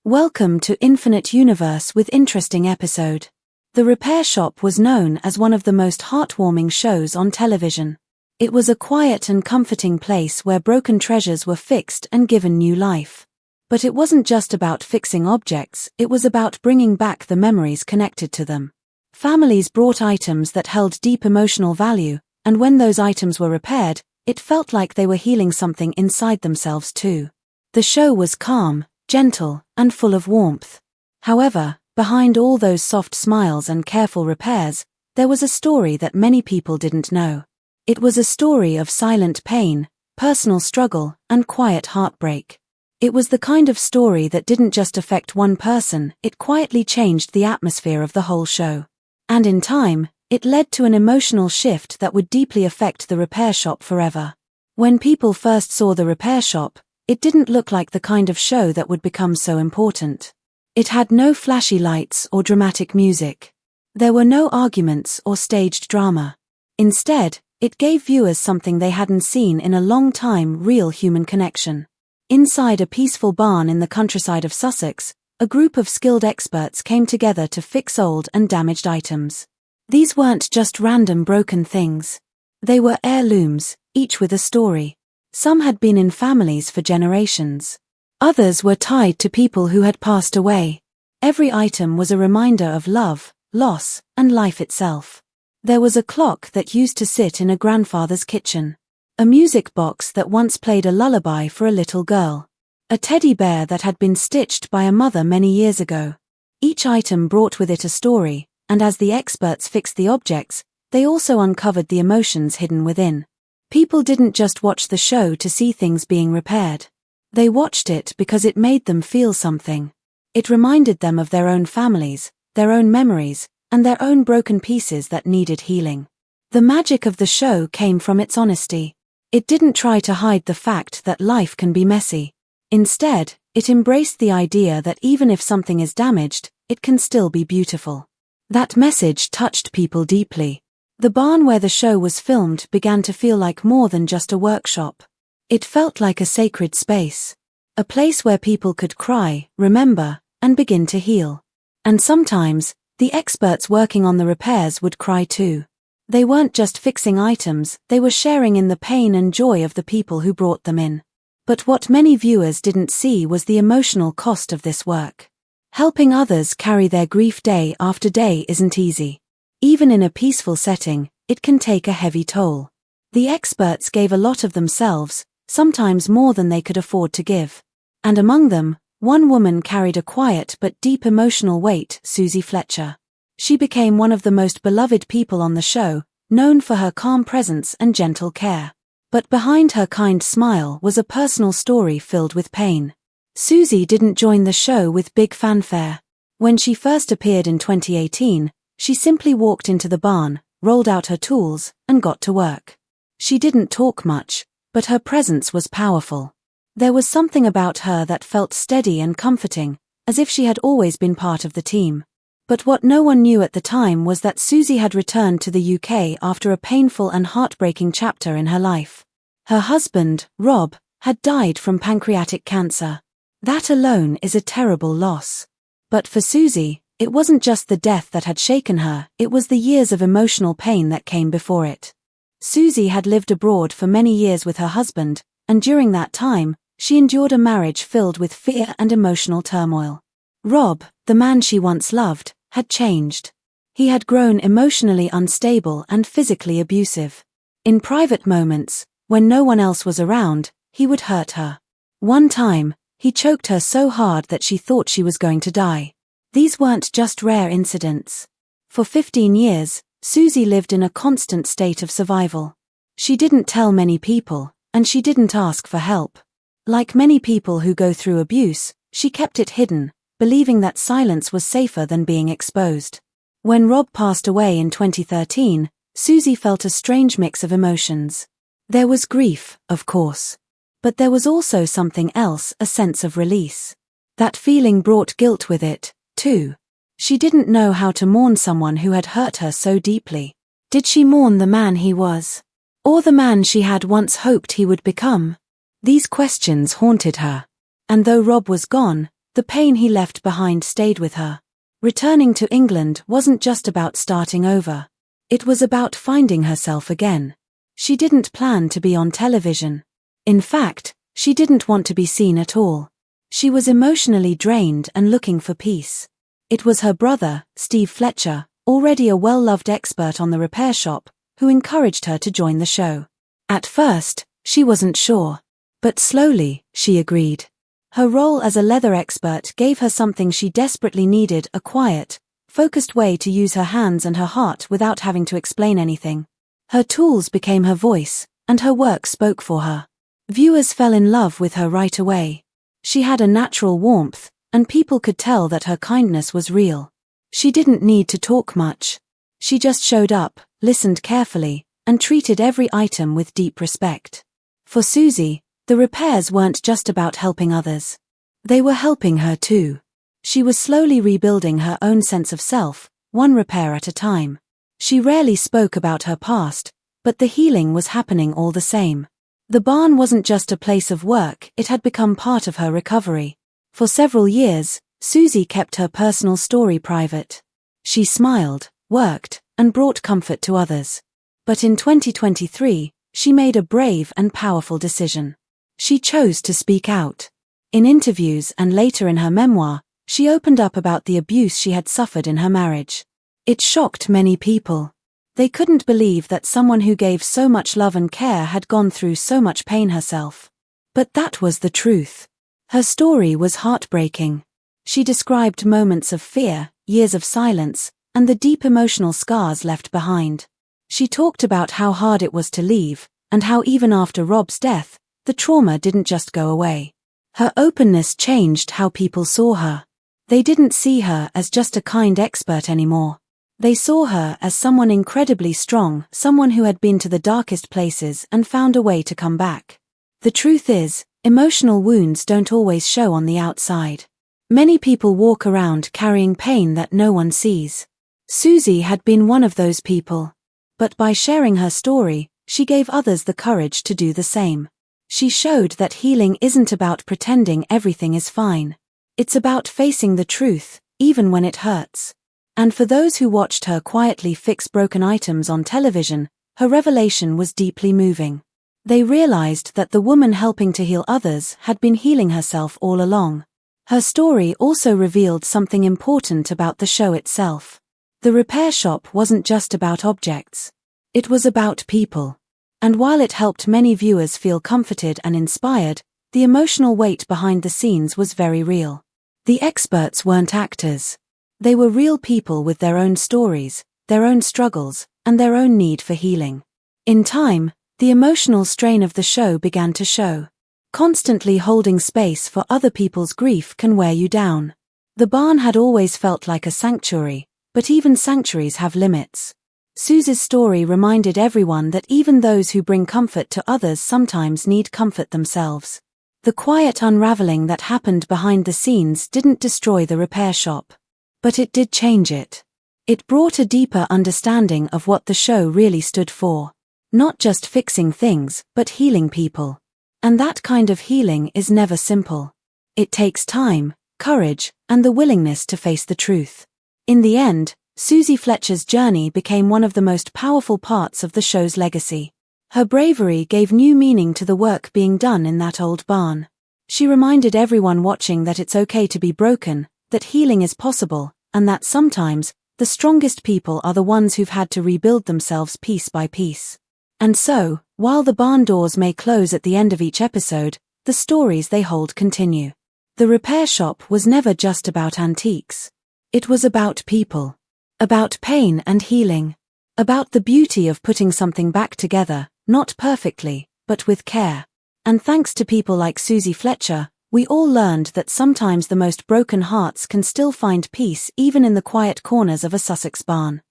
Welcome to Infinite Universe with interesting episode. The Repair Shop was known as one of the most heartwarming shows on television. It was a quiet and comforting place where broken treasures were fixed and given new life. But it wasn't just about fixing objects, it was about bringing back the memories connected to them. Families brought items that held deep emotional value, and when those items were repaired, it felt like they were healing something inside themselves too. The show was calm, gentle, and full of warmth. However, behind all those soft smiles and careful repairs, there was a story that many people didn't know. It was a story of silent pain, personal struggle, and quiet heartbreak. It was the kind of story that didn't just affect one person, it quietly changed the atmosphere of the whole show. And in time, it led to an emotional shift that would deeply affect the Repair Shop forever. When people first saw the Repair Shop, it didn't look like the kind of show that would become so important. It had no flashy lights or dramatic music. There were no arguments or staged drama. Instead, it gave viewers something they hadn't seen in a long time: real human connection. Inside a peaceful barn in the countryside of Sussex, a group of skilled experts came together to fix old and damaged items. These weren't just random broken things. They were heirlooms, each with a story. Some had been in families for generations. Others were tied to people who had passed away. Every item was a reminder of love, loss, and life itself. There was a clock that used to sit in a grandfather's kitchen. A music box that once played a lullaby for a little girl. A teddy bear that had been stitched by a mother many years ago. Each item brought with it a story, and as the experts fixed the objects, they also uncovered the emotions hidden within. People didn't just watch the show to see things being repaired. They watched it because it made them feel something. It reminded them of their own families, their own memories, and their own broken pieces that needed healing. The magic of the show came from its honesty. It didn't try to hide the fact that life can be messy. Instead, it embraced the idea that even if something is damaged, it can still be beautiful. That message touched people deeply. The barn where the show was filmed began to feel like more than just a workshop. It felt like a sacred space. A place where people could cry, remember, and begin to heal. And sometimes, the experts working on the repairs would cry too. They weren't just fixing items, they were sharing in the pain and joy of the people who brought them in. But what many viewers didn't see was the emotional cost of this work. Helping others carry their grief day after day isn't easy. Even in a peaceful setting, it can take a heavy toll. The experts gave a lot of themselves, sometimes more than they could afford to give. And among them, one woman carried a quiet but deep emotional weight: Susie Fletcher. She became one of the most beloved people on the show, known for her calm presence and gentle care. But behind her kind smile was a personal story filled with pain. Susie didn't join the show with big fanfare. When she first appeared in 2018, she simply walked into the barn, rolled out her tools, and got to work. She didn't talk much, but her presence was powerful. There was something about her that felt steady and comforting, as if she had always been part of the team. But what no one knew at the time was that Susie had returned to the UK after a painful and heartbreaking chapter in her life. Her husband, Rob, had died from pancreatic cancer. That alone is a terrible loss. But for Susie, it wasn't just the death that had shaken her, it was the years of emotional pain that came before it. Susie had lived abroad for many years with her husband, and during that time, she endured a marriage filled with fear and emotional turmoil. Rob, the man she once loved, had changed. He had grown emotionally unstable and physically abusive. In private moments, when no one else was around, he would hurt her. One time, he choked her so hard that she thought she was going to die. These weren't just rare incidents. For 15 years, Susie lived in a constant state of survival. She didn't tell many people, and she didn't ask for help. Like many people who go through abuse, she kept it hidden, believing that silence was safer than being exposed. When Rob passed away in 2013, Susie felt a strange mix of emotions. There was grief, of course. But there was also something else: a sense of release. That feeling brought guilt with it, too. She didn't know how to mourn someone who had hurt her so deeply. Did she mourn the man he was? Or the man she had once hoped he would become? These questions haunted her. And though Rob was gone, The pain he left behind stayed with her. Returning to England wasn't just about starting over. It was about finding herself again. She didn't plan to be on television. In fact, she didn't want to be seen at all. She was emotionally drained and looking for peace. It was her brother, Steve Fletcher, already a well-loved expert on the repair shop, who encouraged her to join the show. At first, she wasn't sure. But slowly, she agreed. Her role as a leather expert gave her something she desperately needed: a quiet, focused way to use her hands and her heart without having to explain anything. Her tools became her voice, and her work spoke for her. Viewers fell in love with her right away. She had a natural warmth, and people could tell that her kindness was real. She didn't need to talk much. She just showed up, listened carefully, and treated every item with deep respect. For Susie, the repairs weren't just about helping others. They were helping her too. She was slowly rebuilding her own sense of self, one repair at a time. She rarely spoke about her past, but the healing was happening all the same. The barn wasn't just a place of work, it had become part of her recovery. For several years, Susie kept her personal story private. She smiled, worked, and brought comfort to others. But in 2023, she made a brave and powerful decision. She chose to speak out. In interviews and later in her memoir, she opened up about the abuse she had suffered in her marriage. It shocked many people. They couldn't believe that someone who gave so much love and care had gone through so much pain herself. But that was the truth. Her story was heartbreaking. She described moments of fear, years of silence, and the deep emotional scars left behind. She talked about how hard it was to leave, and how even after Rob's death, the trauma didn't just go away. Her openness changed how people saw her. They didn't see her as just a kind expert anymore. They saw her as someone incredibly strong, someone who had been to the darkest places and found a way to come back. The truth is, emotional wounds don't always show on the outside. Many people walk around carrying pain that no one sees. Susie had been one of those people. But by sharing her story, she gave others the courage to do the same. She showed that healing isn't about pretending everything is fine. It's about facing the truth, even when it hurts. And for those who watched her quietly fix broken items on television, her revelation was deeply moving. They realized that the woman helping to heal others had been healing herself all along. Her story also revealed something important about the show itself. The repair shop wasn't just about objects. It was about people. And while it helped many viewers feel comforted and inspired, the emotional weight behind the scenes was very real. The experts weren't actors. They were real people with their own stories, their own struggles, and their own need for healing. In time, the emotional strain of the show began to show. Constantly holding space for other people's grief can wear you down. The barn had always felt like a sanctuary, but even sanctuaries have limits. Susie's story reminded everyone that even those who bring comfort to others sometimes need comfort themselves. The quiet unraveling that happened behind the scenes didn't destroy the repair shop. But it did change it. It brought a deeper understanding of what the show really stood for. Not just fixing things, but healing people. And that kind of healing is never simple. It takes time, courage, and the willingness to face the truth. In the end, Susie Fletcher's journey became one of the most powerful parts of the show's legacy. Her bravery gave new meaning to the work being done in that old barn. She reminded everyone watching that it's okay to be broken, that healing is possible, and that sometimes, the strongest people are the ones who've had to rebuild themselves piece by piece. And so, while the barn doors may close at the end of each episode, the stories they hold continue. The repair shop was never just about antiques. It was about people. About pain and healing. About the beauty of putting something back together, not perfectly, but with care. And thanks to people like Susie Fletcher, we all learned that sometimes the most broken hearts can still find peace even in the quiet corners of a Sussex barn.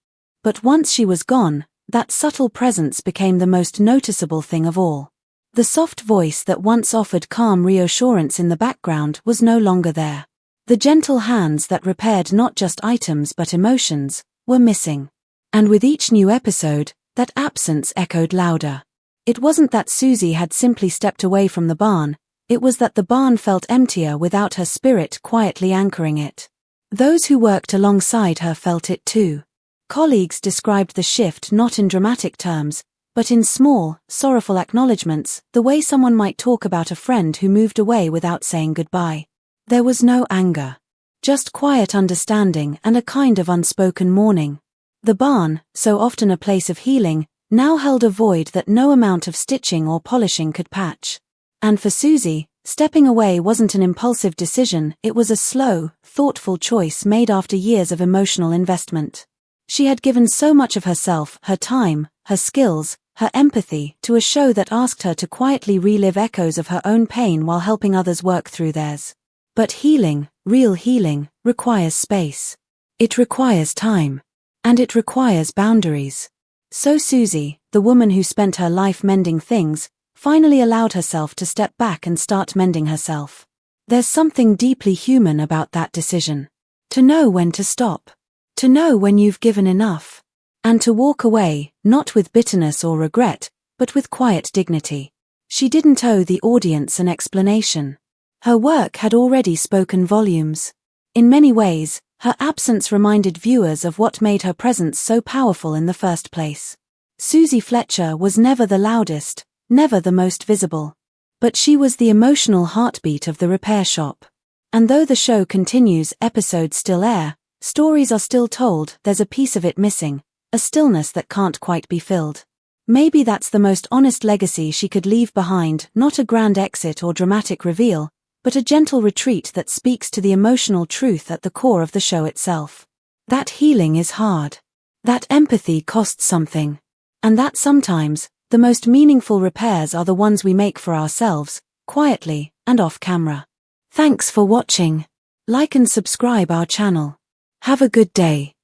But once she was gone, that subtle presence became the most noticeable thing of all. The soft voice that once offered calm reassurance in the background was no longer there. The gentle hands that repaired not just items but emotions were missing. And with each new episode, that absence echoed louder. It wasn't that Susie had simply stepped away from the barn, It was that the barn felt emptier without her spirit quietly anchoring it. Those who worked alongside her felt it too. Colleagues described the shift not in dramatic terms, but in small, sorrowful acknowledgements, the way someone might talk about a friend who moved away without saying goodbye. There was no anger. Just quiet understanding and a kind of unspoken mourning. The barn, so often a place of healing, now held a void that no amount of stitching or polishing could patch. And for Susie, stepping away wasn't an impulsive decision, it was a slow, thoughtful choice made after years of emotional investment. She had given so much of herself, her time, her skills, her empathy, to a show that asked her to quietly relive echoes of her own pain while helping others work through theirs. But healing, real healing, requires space. It requires time. And it requires boundaries. So Susie, the woman who spent her life mending things, finally allowed herself to step back and start mending herself. There's something deeply human about that decision. To know when to stop. To know when you've given enough. And to walk away, not with bitterness or regret, but with quiet dignity. She didn't owe the audience an explanation. Her work had already spoken volumes. In many ways, her absence reminded viewers of what made her presence so powerful in the first place. Susie Fletcher was never the loudest, never the most visible. But she was the emotional heartbeat of the repair shop. And though the show continues, episodes still air, stories are still told, there's a piece of it missing, a stillness that can't quite be filled. Maybe that's the most honest legacy she could leave behind, not a grand exit or dramatic reveal, but a gentle retreat that speaks to the emotional truth at the core of the show itself. That healing is hard. That empathy costs something. And that sometimes, the most meaningful repairs are the ones we make for ourselves, quietly and off camera. Thanks for watching. Like and subscribe our channel. Have a good day.